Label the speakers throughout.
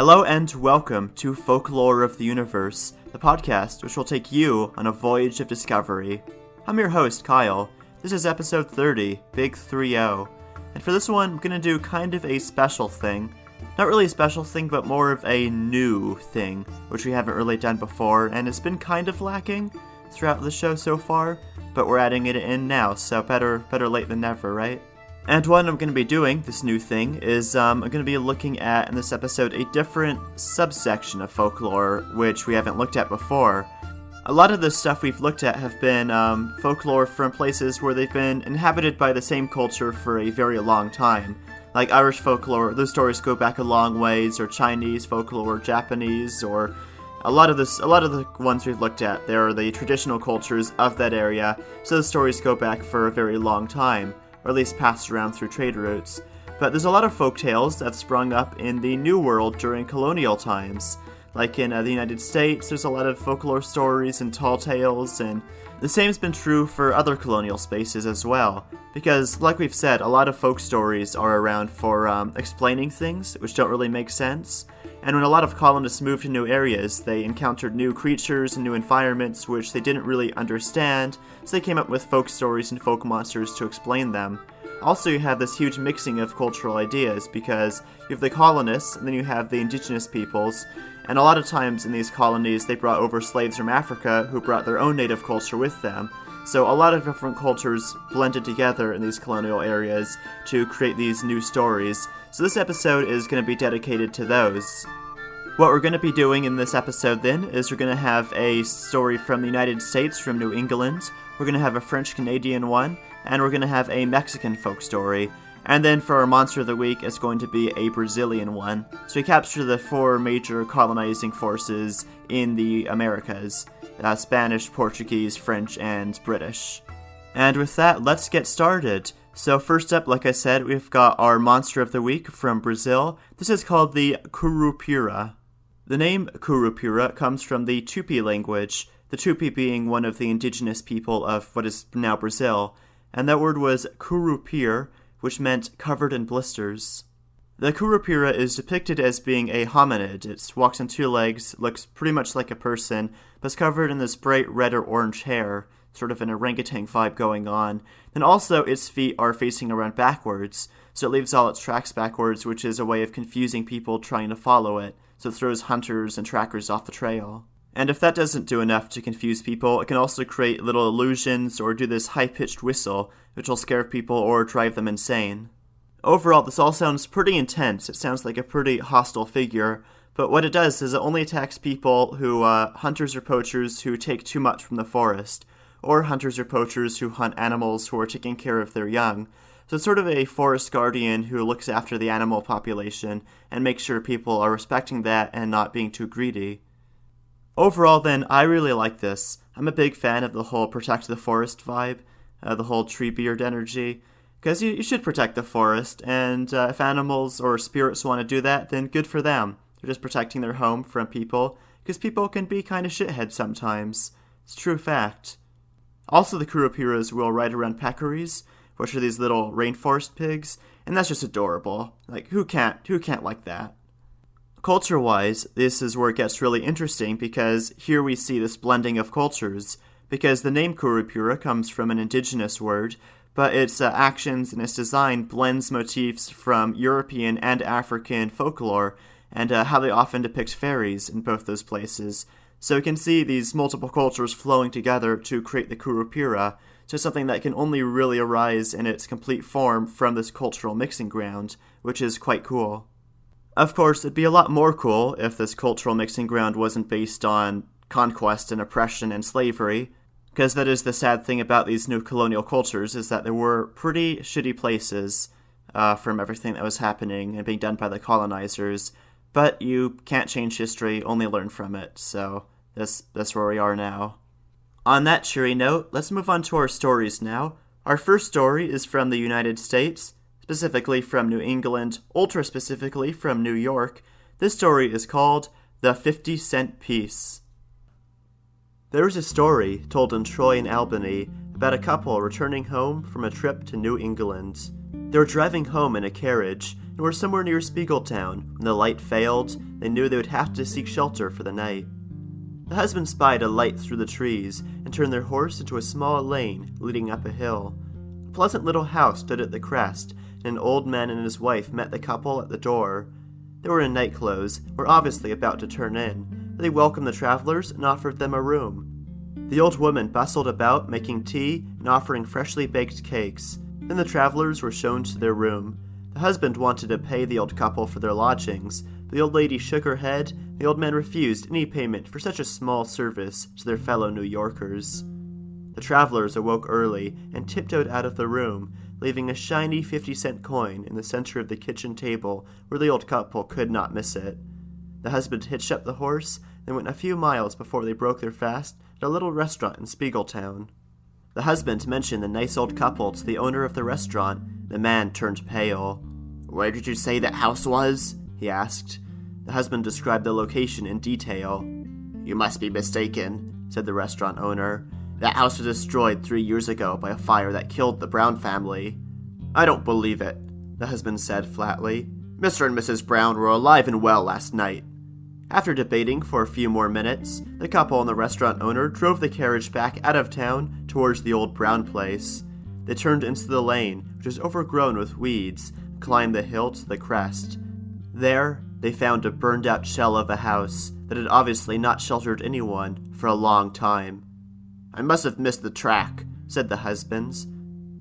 Speaker 1: Hello and welcome to Folklore of the Universe, the podcast which will take you on a voyage of discovery. I'm your host, Kyle. This is episode 30, Big 3-0. And for this one, I'm going to do kind of a special thing. Not really a special thing, but more of a new thing, which we haven't really done before, and it's been kind of lacking throughout the show so far, but we're adding it in now, so better late than never, right? And what I'm going to be doing, this new thing, is I'm going to be looking at, in this episode, a different subsection of folklore, which we haven't looked at before. A lot of the stuff we've looked at have been folklore from places where they've been inhabited by the same culture for a very long time. Like Irish folklore, those stories go back a long ways, or Chinese folklore, or Japanese, or a lot of the ones we've looked at, they're the traditional cultures of that area, so the stories go back for a very long time, or at least passed around through trade routes. But there's a lot of folk tales that have sprung up in the New World during colonial times. Like in the United States, there's a lot of folklore stories and tall tales, and the same's been true for other colonial spaces as well. Because, like we've said, a lot of folk stories are around for explaining things which don't really make sense. And when a lot of colonists moved to new areas, they encountered new creatures and new environments which they didn't really understand, so they came up with folk stories and folk monsters to explain them. Also, you have this huge mixing of cultural ideas, because you have the colonists, and then you have the indigenous peoples, and a lot of times in these colonies they brought over slaves from Africa who brought their own native culture with them. So a lot of different cultures blended together in these colonial areas to create these new stories. So this episode is going to be dedicated to those. What we're going to be doing in this episode then is we're going to have a story from the United States, from New England, we're going to have a French-Canadian one, and we're going to have a Mexican folk story. And then for our Monster of the Week, it's going to be a Brazilian one. So we capture the four major colonizing forces in the Americas. Spanish, Portuguese, French, and British. And with that, let's get started. So first up, like I said, we've got our Monster of the Week from Brazil. This is called the Curupira. The name Curupira comes from the Tupi language, the Tupi being one of the indigenous people of what is now Brazil, and that word was Curupir, which meant covered in blisters. The Curupira is depicted as being a hominid. It walks on two legs, looks pretty much like a person, but is covered in this bright red or orange hair, sort of an orangutan vibe going on. And also, its feet are facing around backwards, so it leaves all its tracks backwards, which is a way of confusing people trying to follow it, so it throws hunters and trackers off the trail. And if that doesn't do enough to confuse people, it can also create little illusions or do this high-pitched whistle, which will scare people or drive them insane. Overall, this all sounds pretty intense. It sounds like a pretty hostile figure, but what it does is it only attacks people who, hunters or poachers who take too much from the forest, or hunters or poachers who hunt animals who are taking care of their young. So it's sort of a forest guardian who looks after the animal population and makes sure people are respecting that and not being too greedy. Overall, then, I really like this. I'm a big fan of the whole protect the forest vibe, the whole tree beard energy. Because you should protect the forest, and if animals or spirits want to do that, then good for them. They're just protecting their home from people, because people can be kind of shitheads sometimes. It's a true fact. Also, the Kurupiras will ride around peccaries, which are these little rainforest pigs, and that's just adorable. Like, who can't like that? Culture-wise, this is where it gets really interesting, because here we see this blending of cultures, because the name Curupira comes from an indigenous word, but its actions and its design blends motifs from European and African folklore, and how they often depict fairies in both those places. So you can see these multiple cultures flowing together to create the Curupira, to something that can only really arise in its complete form from this cultural mixing ground, which is quite cool. Of course, it'd be a lot more cool if this cultural mixing ground wasn't based on conquest and oppression and slavery, because that is the sad thing about these new colonial cultures, is that there were pretty shitty places from everything that was happening and being done by the colonizers, but you can't change history, only learn from it, so that's where we are now. On that cheery note, let's move on to our stories now. Our first story is from the United States, specifically from New England, ultra specifically from New York. This story is called The 50-Cent Piece. There is a story told in Troy and Albany about a couple returning home from a trip to New England. They were driving home in a carriage and were somewhere near Spiegeltown. When the light failed, they knew they would have to seek shelter for the night. The husband spied a light through the trees and turned their horse into a small lane leading up a hill. A pleasant little house stood at the crest, and an old man and his wife met the couple at the door. They were in night clothes, were obviously about to turn in, but they welcomed the travelers and offered them a room. The old woman bustled about, making tea and offering freshly baked cakes. Then the travelers were shown to their room. The husband wanted to pay the old couple for their lodgings, but the old lady shook her head, and the old man refused any payment for such a small service to their fellow New Yorkers. The travelers awoke early and tiptoed out of the room, leaving a shiny 50-cent coin in the center of the kitchen table where the old couple could not miss it. The husband hitched up the horse, then went a few miles before they broke their fast at a little restaurant in Spiegeltown. The husband mentioned the nice old couple to the owner of the restaurant. The man turned pale. "Where did you say that house was?" he asked. The husband described the location in detail. "You must be mistaken," said the restaurant owner. "That house was destroyed 3 years ago by a fire that killed the Brown family." "I don't believe it," the husband said flatly. "Mr. and Mrs. Brown were alive and well last night." After debating for a few more minutes, the couple and the restaurant owner drove the carriage back out of town towards the old Brown place. They turned into the lane, which was overgrown with weeds, and climbed the hill to the crest. There, they found a burned-out shell of a house that had obviously not sheltered anyone for a long time. "I must have missed the track," said the husband.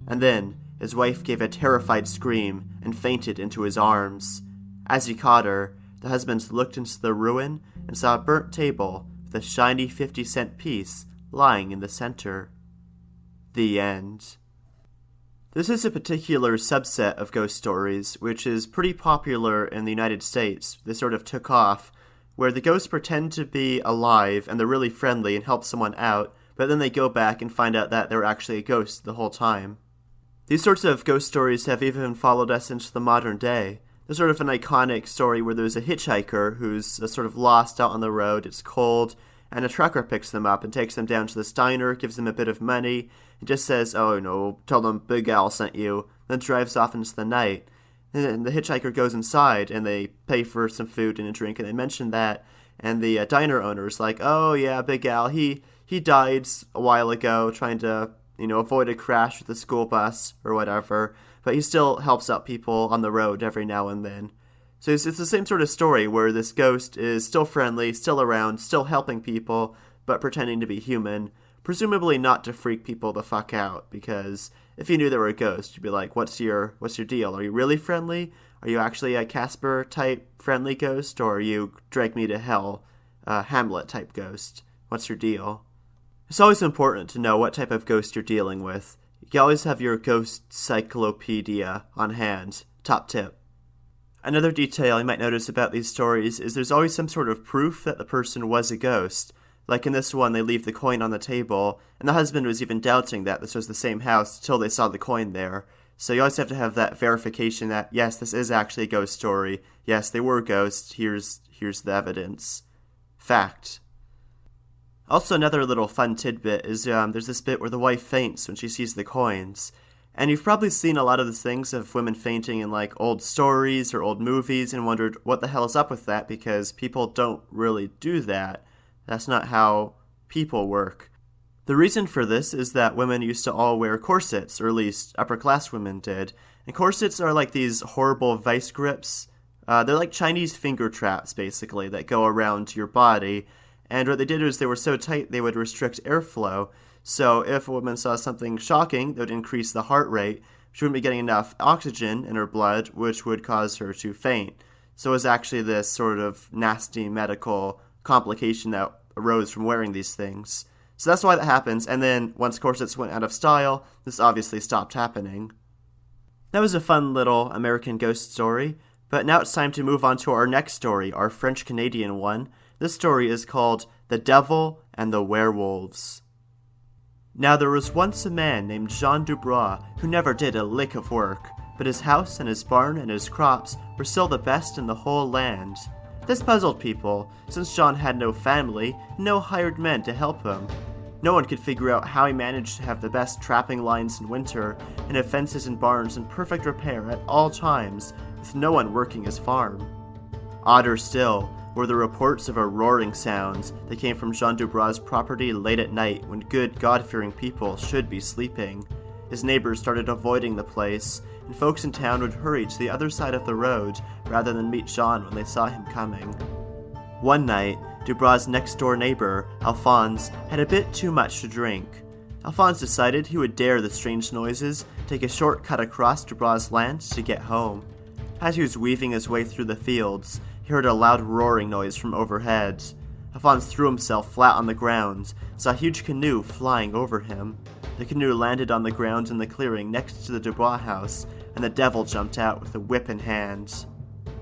Speaker 1: And then his wife gave a terrified scream and fainted into his arms. As he caught her, the husband looked into the ruin and saw a burnt table with a shiny 50-cent piece lying in the center. The end. This is a particular subset of ghost stories, which is pretty popular in the United States. They sort of took off, where the ghosts pretend to be alive and they're really friendly and help someone out, but then they go back and find out that they're actually a ghost the whole time. These sorts of ghost stories have even followed us into the modern day. There's sort of an iconic story where there's a hitchhiker who's sort of lost out on the road, it's cold, and a trucker picks them up and takes them down to this diner, gives them a bit of money, and just says, "Oh, no, tell them Big Al sent you," then drives off into the night. And then the hitchhiker goes inside, and they pay for some food and a drink, and they mention that, and the diner owner's like, "Oh, yeah, Big Al, he died a while ago trying to, avoid a crash with the school bus or whatever, but he still helps out people on the road every now and then." So it's the same sort of story where this ghost is still friendly, still around, still helping people, but pretending to be human, presumably not to freak people the fuck out, because if you knew they were a ghost, you'd be like, what's your deal? Are you really friendly? Are you actually a Casper-type friendly ghost, or are you drag me to hell, Hamlet-type ghost? What's your deal? It's always important to know what type of ghost you're dealing with. You always have your ghost encyclopedia on hand. Top tip. Another detail you might notice about these stories is there's always some sort of proof that the person was a ghost. Like in this one, they leave the coin on the table, and the husband was even doubting that this was the same house until they saw the coin there. So you always have to have that verification that, yes, this is actually a ghost story. Yes, they were ghosts. Here's the evidence. Fact. Also, another little fun tidbit is there's this bit where the wife faints when she sees the coins. And you've probably seen a lot of the things of women fainting in like old stories or old movies and wondered what the hell is up with that, because people don't really do that. That's not how people work. The reason for this is that women used to all wear corsets, or at least upper class women did. And corsets are like these horrible vice grips. They're like Chinese finger traps, basically, that go around your body. And what they did is they were so tight they would restrict airflow. So if a woman saw something shocking, that would increase the heart rate. She wouldn't be getting enough oxygen in her blood, which would cause her to faint. So it was actually this sort of nasty medical complication that arose from wearing these things. So that's why that happens, and then once corsets went out of style, this obviously stopped happening. That was a fun little American ghost story, but now it's time to move on to our next story, our French-Canadian one. This story is called The Devil and the Werewolves. Now there was once a man named Jean Dubois who never did a lick of work, but his house and his barn and his crops were still the best in the whole land. This puzzled people, since Jean had no family and no hired men to help him. No one could figure out how he managed to have the best trapping lines in winter and have fences and barns in perfect repair at all times, with no one working his farm. Odder still were the reports of a roaring sounds that came from Jean Dubras' property late at night when good, God-fearing people should be sleeping. His neighbors started avoiding the place, and folks in town would hurry to the other side of the road rather than meet Jean when they saw him coming. One night, Dubras' next-door neighbor, Alphonse, had a bit too much to drink. Alphonse decided he would dare the strange noises, take a shortcut across Dubras' land to get home. As he was weaving his way through the fields, he heard a loud roaring noise from overhead. Alphonse threw himself flat on the ground, and saw a huge canoe flying over him. The canoe landed on the ground in the clearing next to the Dubois house, and the devil jumped out with a whip in hand.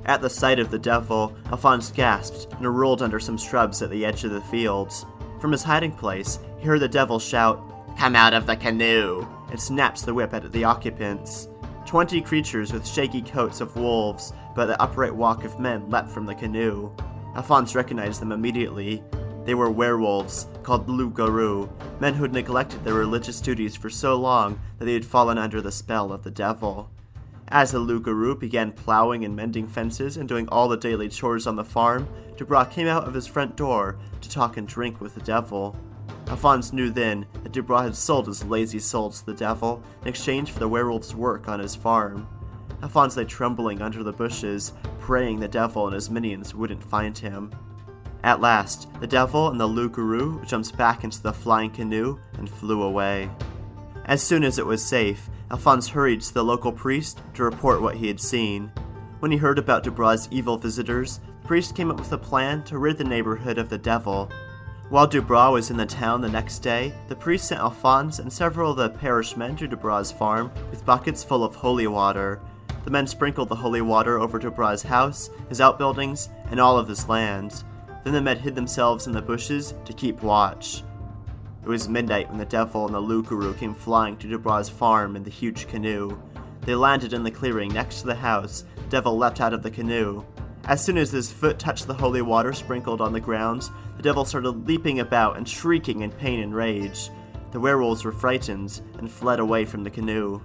Speaker 1: At the sight of the devil, Alphonse gasped and rolled under some shrubs at the edge of the fields. From his hiding place, he heard the devil shout, "Come out of the canoe!" and snaps the whip at the occupants. 20 creatures with shaggy coats of wolves, but the upright walk of men leapt from the canoe. Alphonse recognized them immediately. They were werewolves, called loups-garous, men who had neglected their religious duties for so long that they had fallen under the spell of the devil. As the loups-garous began plowing and mending fences and doing all the daily chores on the farm, Dubras came out of his front door to talk and drink with the devil. Alphonse knew then that Dubras had sold his lazy soul to the devil in exchange for the werewolf's work on his farm. Alphonse lay trembling under the bushes, praying the devil and his minions wouldn't find him. At last, the devil and the loups-garous jumped back into the flying canoe and flew away. As soon as it was safe, Alphonse hurried to the local priest to report what he had seen. When he heard about Dubras' evil visitors, the priest came up with a plan to rid the neighborhood of the devil. While Dubras was in the town the next day, the priest sent Alphonse and several of the parish men to Dubras' farm with buckets full of holy water. The men sprinkled the holy water over Dubras' house, his outbuildings, and all of his lands. Then the men hid themselves in the bushes to keep watch. It was midnight when the devil and the loups-garous came flying to Dubras' farm in the huge canoe. They landed in the clearing next to the house. The devil leapt out of the canoe. As soon as his foot touched the holy water sprinkled on the ground, the devil started leaping about and shrieking in pain and rage. The werewolves were frightened and fled away from the canoe.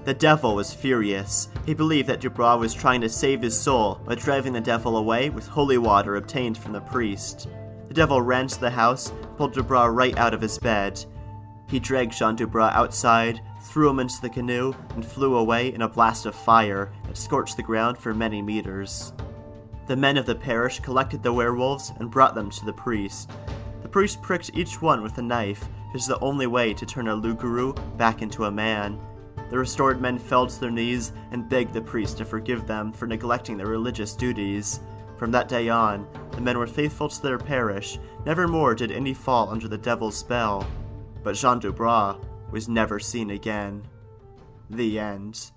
Speaker 1: The devil was furious. He believed that Dubras was trying to save his soul by driving the devil away with holy water obtained from the priest. The devil ran to the house and pulled Dubras right out of his bed. He dragged Jean Dubras outside, threw him into the canoe, and flew away in a blast of fire that scorched the ground for many meters. The men of the parish collected the werewolves and brought them to the priest. The priest pricked each one with a knife, which is the only way to turn a loups-garous back into a man. The restored men fell to their knees and begged the priest to forgive them for neglecting their religious duties. From that day on, the men were faithful to their parish. Never more did any fall under the devil's spell. But Jean Dubras was never seen again. The end.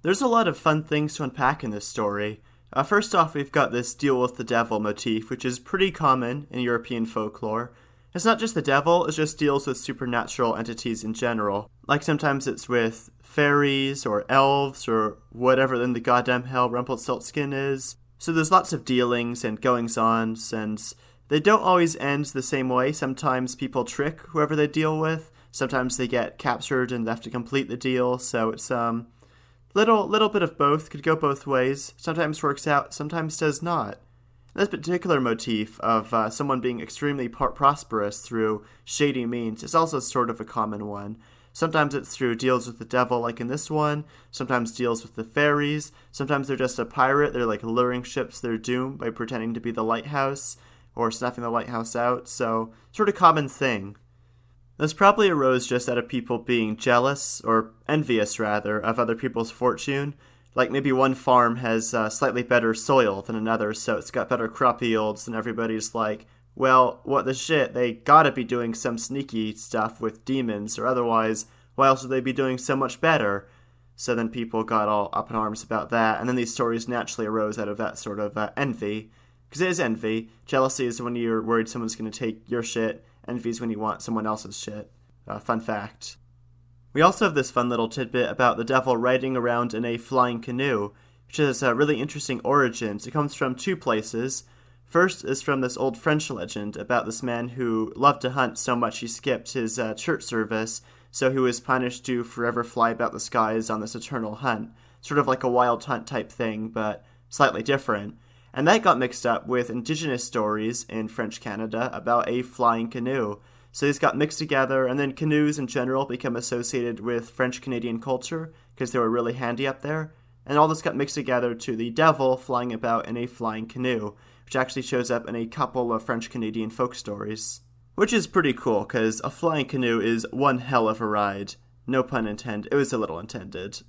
Speaker 1: There's a lot of fun things to unpack in this story. First off, we've got this deal with the devil motif, which is pretty common in European folklore. It's not just the devil, it just deals with supernatural entities in general. Like sometimes it's with fairies or elves or whatever in the goddamn hell Rumpelstiltskin is. So there's lots of dealings and goings-ons, and they don't always end the same way. Sometimes people trick whoever they deal with. Sometimes they get captured and they have to complete the deal. So it's little bit of both. Could go both ways. Sometimes works out, sometimes does not. This particular motif of someone being extremely prosperous through shady means is also sort of a common one. Sometimes it's through deals with the devil, like in this one. Sometimes deals with the fairies. Sometimes they're just a pirate. They're like luring ships their doom by pretending to be the lighthouse or snuffing the lighthouse out. So, sort of common thing. This probably arose just out of people being jealous, or envious rather, of other people's fortune. Like maybe one farm has slightly better soil than another, so it's got better crop yields, and everybody's like, well, what the shit, they gotta be doing some sneaky stuff with demons, or otherwise, why else would they be doing so much better? So then people got all up in arms about that, and then these stories naturally arose out of that sort of envy. Because it is envy. Jealousy is when you're worried someone's going to take your shit. Envy is when you want someone else's shit. Fun fact. We also have this fun little tidbit about the devil riding around in a flying canoe, which has really interesting origins. It comes from two places. First is from this old French legend about this man who loved to hunt so much he skipped his church service, so he was punished to forever fly about the skies on this eternal hunt. sort of like a wild hunt type thing, but slightly different. And that got mixed up with indigenous stories in French Canada about a flying canoe. So these got mixed together, and then canoes in general become associated with French Canadian culture because they were really handy up there. And all this got mixed together to the devil flying about in a flying canoe, which actually shows up in a couple of French Canadian folk stories. Which is pretty cool, because a flying canoe is one hell of a ride. No pun intended, it was a little intended.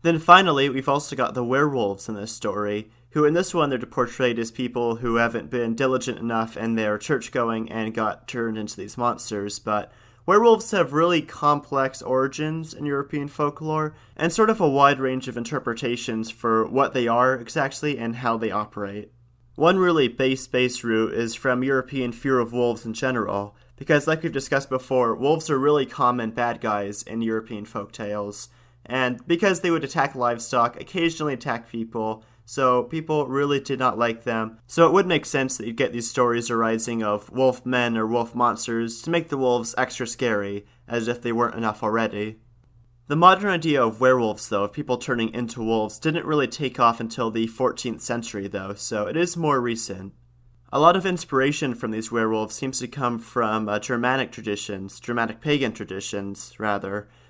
Speaker 1: Then finally, we've also got the werewolves in this story, who in this one they're portrayed as people who haven't been diligent enough in their church-going and got turned into these monsters, but werewolves have really complex origins in European folklore, and sort of a wide range of interpretations for what they are exactly and how they operate. One really base root is from European fear of wolves in general, because like we've discussed before, wolves are really common bad guys in European folktales, and because they would attack livestock, occasionally attack people, so people really did not like them. So it would make sense that you'd get these stories arising of wolf men or wolf monsters to make the wolves extra scary, as if they weren't enough already. The modern idea of werewolves, though, of people turning into wolves, didn't really take off until the 14th century, though, so it is more recent. A lot of inspiration from these werewolves seems to come from Germanic pagan traditions,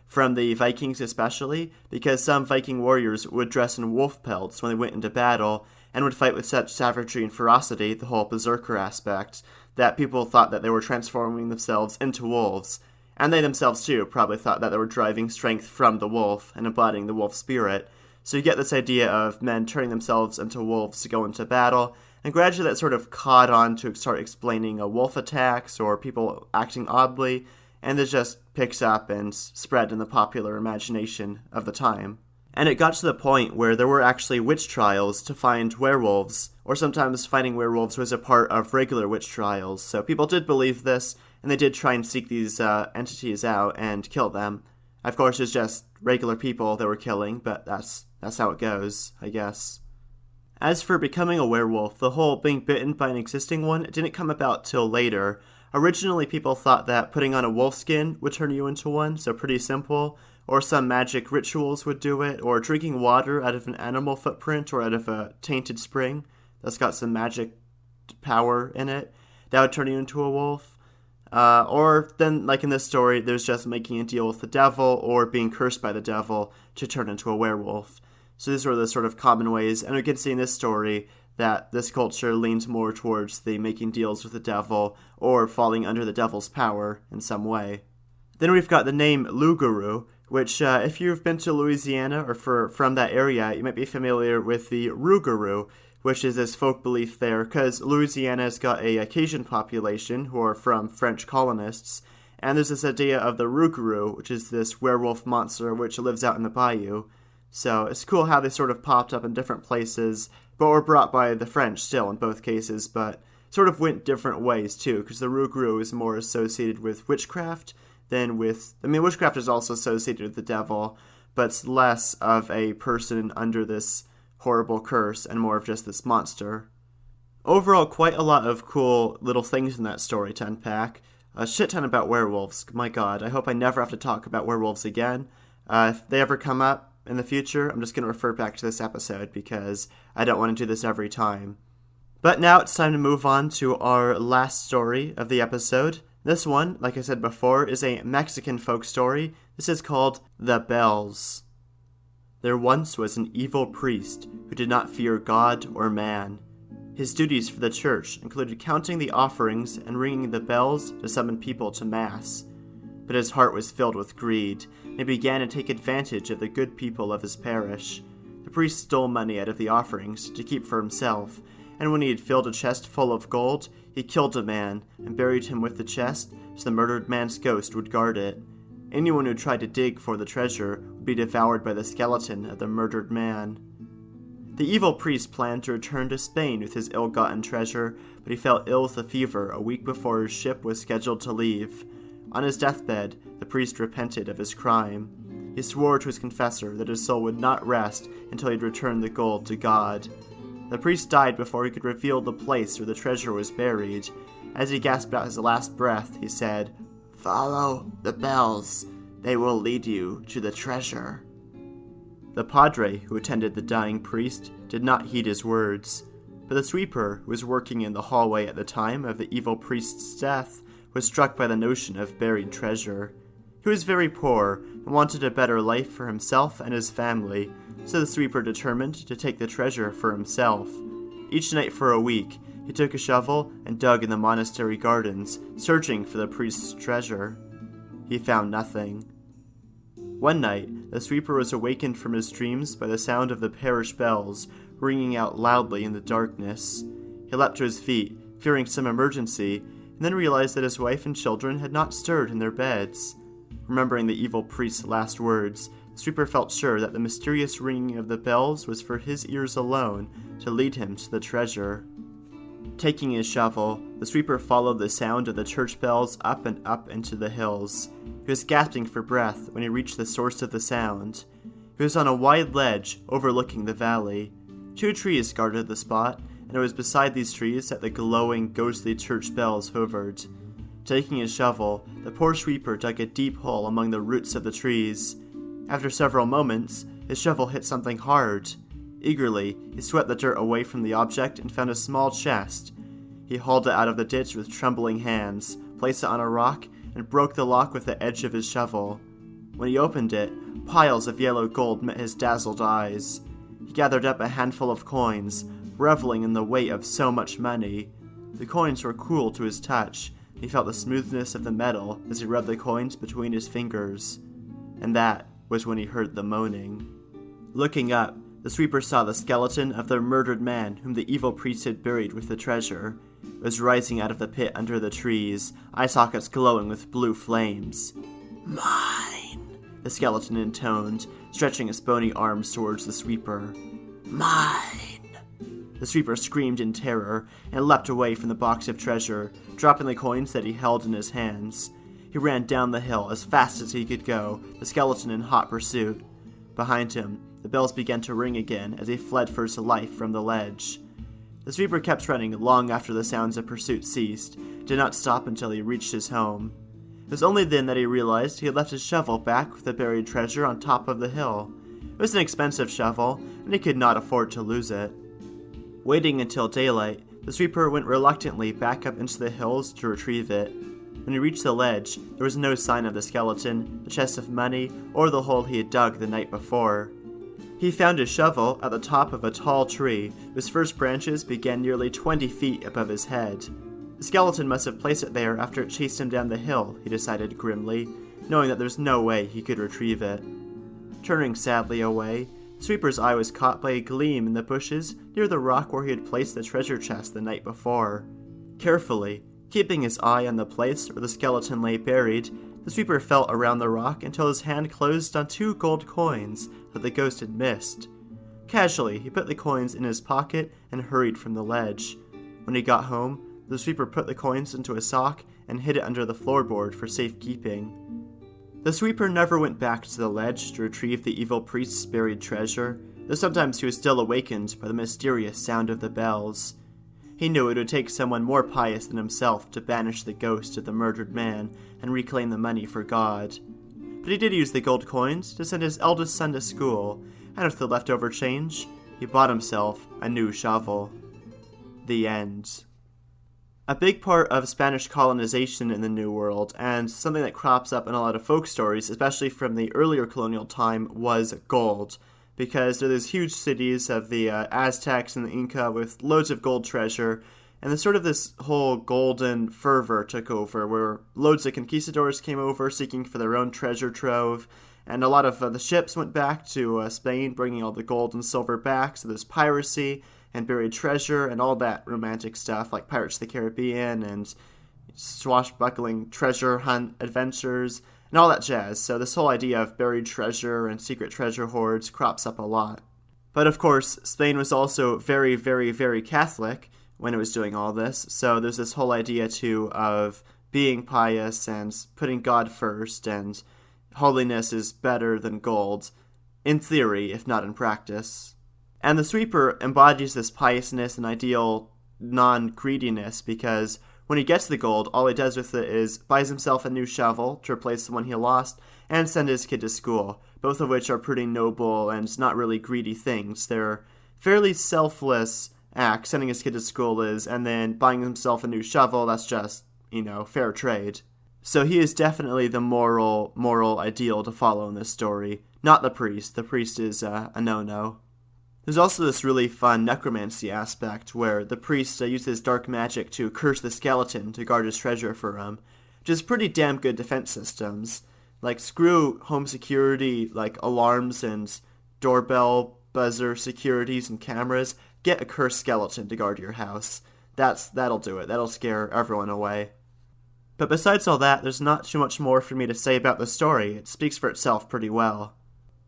Speaker 1: from the Vikings especially, because some Viking warriors would dress in wolf pelts when they went into battle, and would fight with such savagery and ferocity, the whole berserker aspect, that people thought that they were transforming themselves into wolves. And they themselves, too, probably thought that they were driving strength from the wolf and embodying the wolf spirit. So you get this idea of men turning themselves into wolves to go into battle, and gradually that sort of caught on to start explaining wolf attacks or people acting oddly, and it just picks up and spread in the popular imagination of the time. And it got to the point where there were actually witch trials to find werewolves, or sometimes finding werewolves was a part of regular witch trials, so people did believe this, and they did try and seek these entities out and kill them. Of course, it's just regular people they were killing, but that's how it goes, I guess. As for becoming a werewolf, the whole being bitten by an existing one didn't come about till later. Originally, people thought that putting on a wolf skin would turn you into one, so pretty simple, or some magic rituals would do it, or drinking water out of an animal footprint or out of a tainted spring that's got some magic power in it, that would turn you into a wolf. Or then, like in this story, there's just making a deal with the devil or being cursed by the devil to turn into a werewolf. So these were the sort of common ways, and we can see in this story that this culture leans more towards the making deals with the devil or falling under the devil's power in some way. Then we've got the name Loup-garou, which if you've been to Louisiana or from that area, you might be familiar with the Rougarou, which is this folk belief there, because Louisiana's got a Cajun population who are from French colonists, and there's this idea of the Rougarou, which is this werewolf monster which lives out in the bayou. So it's cool how they sort of popped up in different places, but were brought by the French still in both cases, but sort of went different ways too, because the Rougarou is more associated with witchcraft than with... witchcraft is also associated with the devil, but it's less of a person under this horrible curse and more of just this monster. Overall, quite a lot of cool little things in that story to unpack. A shit ton about werewolves. My god, I hope I never have to talk about werewolves again. If they ever come up in the future, I'm just going to refer back to this episode because I don't want to do this every time. But now it's time to move on to our last story of the episode. This one, like I said before, is a Mexican folk story. This is called The Bells. There once was an evil priest who did not fear God or man. His duties for the church included counting the offerings and ringing the bells to summon people to Mass. But his heart was filled with greed, and he began to take advantage of the good people of his parish. The priest stole money out of the offerings to keep for himself, and when he had filled a chest full of gold, he killed a man and buried him with the chest so the murdered man's ghost would guard it. Anyone who tried to dig for the treasure would be devoured by the skeleton of the murdered man. The evil priest planned to return to Spain with his ill-gotten treasure, but he fell ill with a fever a week before his ship was scheduled to leave. On his deathbed, the priest repented of his crime. He swore to his confessor that his soul would not rest until he had returned the gold to God. The priest died before he could reveal the place where the treasure was buried. As he gasped out his last breath, he said, "Follow the bells. They will lead you to the treasure." The padre who attended the dying priest did not heed his words, but the sweeper who was working in the hallway at the time of the evil priest's death was struck by the notion of buried treasure. He was very poor and wanted a better life for himself and his family, so the sweeper determined to take the treasure for himself. Each night for a week, he took a shovel and dug in the monastery gardens, searching for the priest's treasure. He found nothing. One night, the sweeper was awakened from his dreams by the sound of the parish bells ringing out loudly in the darkness. He leapt to his feet, fearing some emergency, and then realized that his wife and children had not stirred in their beds. Remembering the evil priest's last words, the sweeper felt sure that the mysterious ringing of the bells was for his ears alone to lead him to the treasure. Taking his shovel, the sweeper followed the sound of the church bells up and up into the hills. He was gasping for breath when he reached the source of the sound. He was on a wide ledge overlooking the valley. 2 trees guarded the spot, and it was beside these trees that the glowing, ghostly church bells hovered. Taking his shovel, the poor sweeper dug a deep hole among the roots of the trees. After several moments, his shovel hit something hard. Eagerly, he swept the dirt away from the object and found a small chest. He hauled it out of the ditch with trembling hands, placed it on a rock, and broke the lock with the edge of his shovel. When he opened it, piles of yellow gold met his dazzled eyes. He gathered up a handful of coins, reveling in the weight of so much money. The coins were cool to his touch. He felt the smoothness of the metal as he rubbed the coins between his fingers. And that was when he heard the moaning. Looking up, the sweeper saw the skeleton of the murdered man whom the evil priest had buried with the treasure. It was rising out of the pit under the trees, eye sockets glowing with blue flames. "Mine," the skeleton intoned, stretching its bony arms towards the sweeper. "Mine." The sweeper screamed in terror and leapt away from the box of treasure, dropping the coins that he held in his hands. He ran down the hill as fast as he could go, the skeleton in hot pursuit. Behind him, the bells began to ring again as he fled for his life from the ledge. The sweeper kept running long after the sounds of pursuit ceased, did not stop until he reached his home. It was only then that he realized he had left his shovel back with the buried treasure on top of the hill. It was an expensive shovel, and he could not afford to lose it. Waiting until daylight, the sweeper went reluctantly back up into the hills to retrieve it. When he reached the ledge, there was no sign of the skeleton, the chest of money, or the hole he had dug the night before. He found his shovel at the top of a tall tree, whose first branches began nearly 20 feet above his head. The skeleton must have placed it there after it chased him down the hill, he decided grimly, knowing that there's no way he could retrieve it. Turning sadly away, the sweeper's eye was caught by a gleam in the bushes near the rock where he had placed the treasure chest the night before. Carefully, keeping his eye on the place where the skeleton lay buried, the sweeper felt around the rock until his hand closed on 2 gold coins that the ghost had missed. Casually, he put the coins in his pocket and hurried from the ledge. When he got home, the sweeper put the coins into a sock and hid it under the floorboard for safekeeping. The sweeper never went back to the ledge to retrieve the evil priest's buried treasure, though sometimes he was still awakened by the mysterious sound of the bells. He knew it would take someone more pious than himself to banish the ghost of the murdered man and reclaim the money for God. But he did use the gold coins to send his eldest son to school, and with the leftover change, he bought himself a new shovel. The end. A big part of Spanish colonization in the New World, and something that crops up in a lot of folk stories, especially from the earlier colonial time, was gold. Because there are these huge cities of the Aztecs and the Inca with loads of gold treasure, and there's sort of this whole golden fervor took over, where loads of conquistadors came over seeking for their own treasure trove, and a lot of the ships went back to Spain, bringing all the gold and silver back, so there's piracy and buried treasure and all that romantic stuff, like Pirates of the Caribbean and swashbuckling treasure hunt adventures, and all that jazz. So this whole idea of buried treasure and secret treasure hoards crops up a lot. But of course, Spain was also very, very, very Catholic when it was doing all this, so there's this whole idea too of being pious and putting God first, and holiness is better than gold, in theory, if not in practice. And the sweeper embodies this piousness and ideal non-greediness, because when he gets the gold, all he does with it is buys himself a new shovel to replace the one he lost, and send his kid to school, both of which are pretty noble and not really greedy things. They're fairly selfless acts. Sending his kid to school is, and then buying himself a new shovel, that's just, fair trade. So he is definitely the moral ideal to follow in this story, not the priest. The priest is a no-no. There's also this really fun necromancy aspect where the priest uses dark magic to curse the skeleton to guard his treasure for him, which is pretty damn good defense systems. Like, screw home security, like alarms and doorbell buzzer securities and cameras. Get a cursed skeleton to guard your house. That'll do it. That'll scare everyone away. But besides all that, there's not too much more for me to say about the story. It speaks for itself pretty well.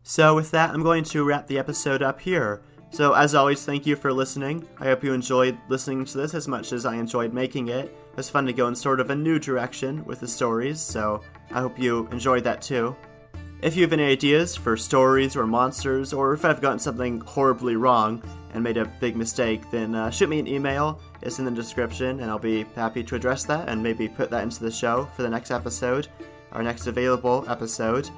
Speaker 1: So with that, I'm going to wrap the episode up here. So as always, thank you for listening. I hope you enjoyed listening to this as much as I enjoyed making it. It was fun to go in sort of a new direction with the stories, so I hope you enjoyed that too. If you have any ideas for stories or monsters, or if I've gotten something horribly wrong and made a big mistake, then shoot me an email. It's in the description, and I'll be happy to address that and maybe put that into the show for the next episode, our next available episode.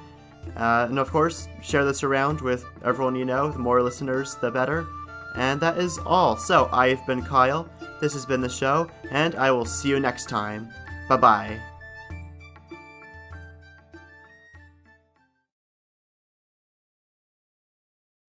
Speaker 1: And of course, share this around with everyone you know. The more listeners, the better. And that is all. So, I've been Kyle, this has been the show, and I will see you next time. Bye-bye.